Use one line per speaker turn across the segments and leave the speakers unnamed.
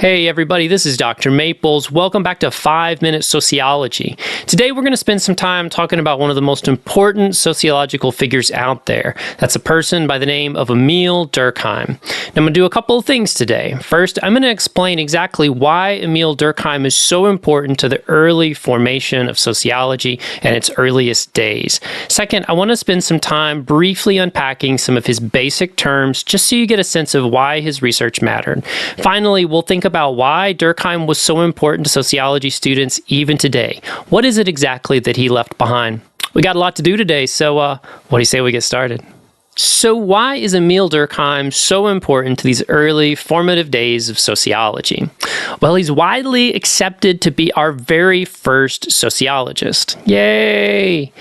Hey everybody, this is Dr. Maples. Welcome back to 5-Minute Sociology. Today we're going to spend some time talking about one of the most important sociological figures out there. That's a person by the name of Emile Durkheim. Now I'm going to do a couple of things today. First, I'm going to explain exactly why Emile Durkheim is so important to the early formation of sociology and its earliest days. Second, I want to spend some time briefly unpacking some of his basic terms just so you get a sense of why his research mattered. Finally, we'll think about why Durkheim was so important to sociology students even today. What is it exactly that he left behind? We got a lot to do today, so what do you say we get started? So why is Emile Durkheim so important to these early formative days of sociology? Well, he's widely accepted to be our very first sociologist. Yay!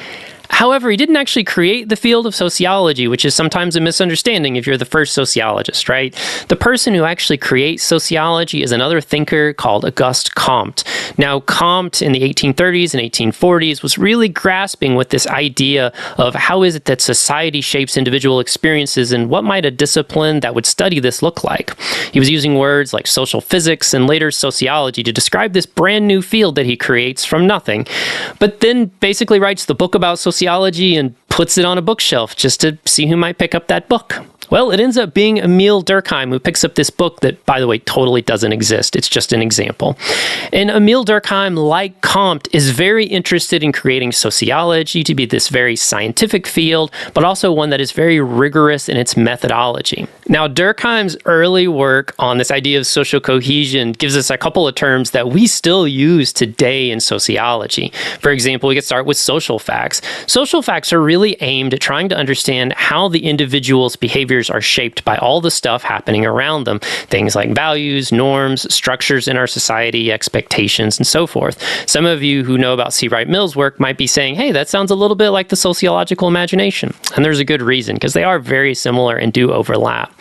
However, he didn't actually create the field of sociology, which is sometimes a misunderstanding if you're the first sociologist, right? The person who actually creates sociology is another thinker called Auguste Comte. Now, Comte in the 1830s and 1840s was really grasping with this idea of how is it that society shapes individual experiences and what might a discipline that would study this look like. He was using words like social physics and later sociology to describe this brand new field that he creates from nothing, but then basically writes the book about sociology and puts it on a bookshelf just to see who might pick up that book. Well, it ends up being Emile Durkheim who picks up this book that, by the way, totally doesn't exist. It's just an example. And Emile Durkheim, like Comte, is very interested in creating sociology to be this very scientific field, but also one that is very rigorous in its methodology. Now, Durkheim's early work on this idea of social cohesion gives us a couple of terms that we still use today in sociology. For example, we could start with social facts. Social facts are really aimed at trying to understand how the individual's behaviors are shaped by all the stuff happening around them. Things like values, norms, structures in our society, expectations, and so forth. Some of you who know about C. Wright Mill's work might be saying, hey, that sounds a little bit like the sociological imagination. And there's a good reason, because they are very similar and do overlap.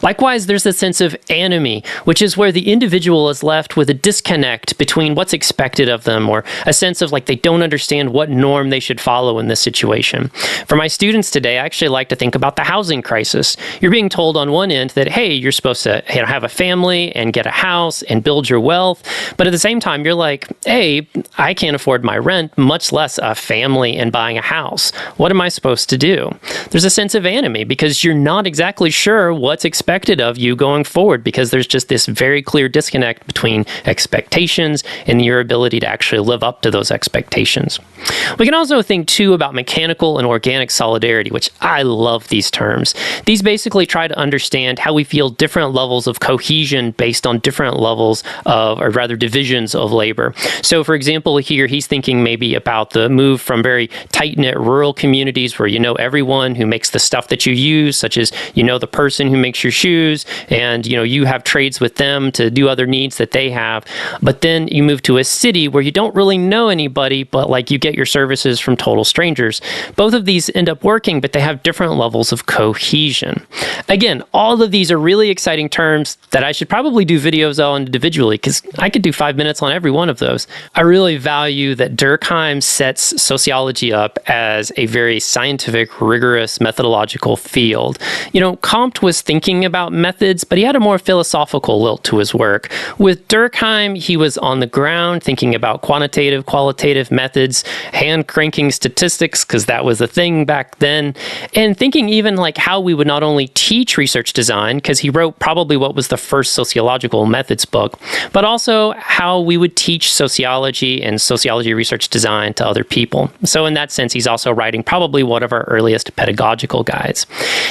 Likewise, there's a sense of anomie, which is where the individual is left with a disconnect between what's expected of them, or a sense of like they don't understand what norm they should follow in this situation. For my students today, I actually like to think about the housing crisis. You're being told on one end that, hey, you're supposed to have a family and get a house and build your wealth. But at the same time, you're like, hey, I can't afford my rent, much less a family and buying a house. What am I supposed to do? There's a sense of anomie because you're not exactly sure what's expected of you going forward, because there's just this very clear disconnect between expectations and your ability to actually live up to those expectations. We can also think, too, about mechanical and organic solidarity, which I love these terms. These basically try to understand how we feel different levels of cohesion based on different levels of, or rather divisions of labor. So for example, here he's thinking maybe about the move from very tight-knit rural communities where you know everyone who makes the stuff that you use, such as you know the person who makes your shoes, and you have trades with them to do other needs that they have. But then you move to a city where you don't really know anybody, but like you get your services from total strangers. Both of these end up working, but they have different levels of cohesion. Again, all of these are really exciting terms that I should probably do videos on individually, because I could do 5 minutes on every one of those. I really value that Durkheim sets sociology up as a very scientific, rigorous, methodological field. Comte was thinking about methods, but he had a more philosophical lilt to his work. With Durkheim, he was on the ground thinking about quantitative, qualitative methods, hand-cranking statistics, because that was a thing back then, and thinking even like how we would not only teach research design, because he wrote probably what was the first sociological methods book, but also how we would teach sociology and sociology research design to other people. So in that sense, he's also writing probably one of our earliest pedagogical guides.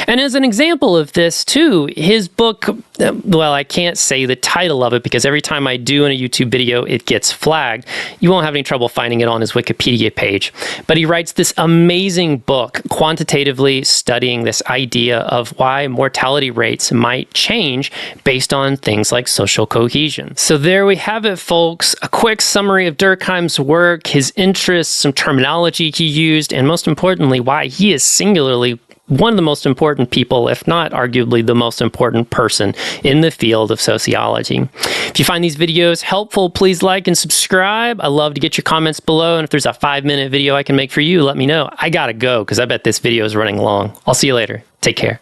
And as an example of this too, his book, well, I can't say the title of it because every time I do in a YouTube video, it gets flagged. You won't have any trouble finding it on his Wikipedia page. But he writes this amazing book quantitatively studying this idea of why mortality rates might change based on things like social cohesion. So there we have it, folks. A quick summary of Durkheim's work, his interests, some terminology he used, and most importantly, why he is singularly one of the most important people, if not arguably the most important person in the field of sociology. If you find these videos helpful, please like and subscribe. I love to get your comments below, and if there's a 5-minute video I can make for you, let me know. I gotta go because I bet this video is running long. I'll see you later. Take care.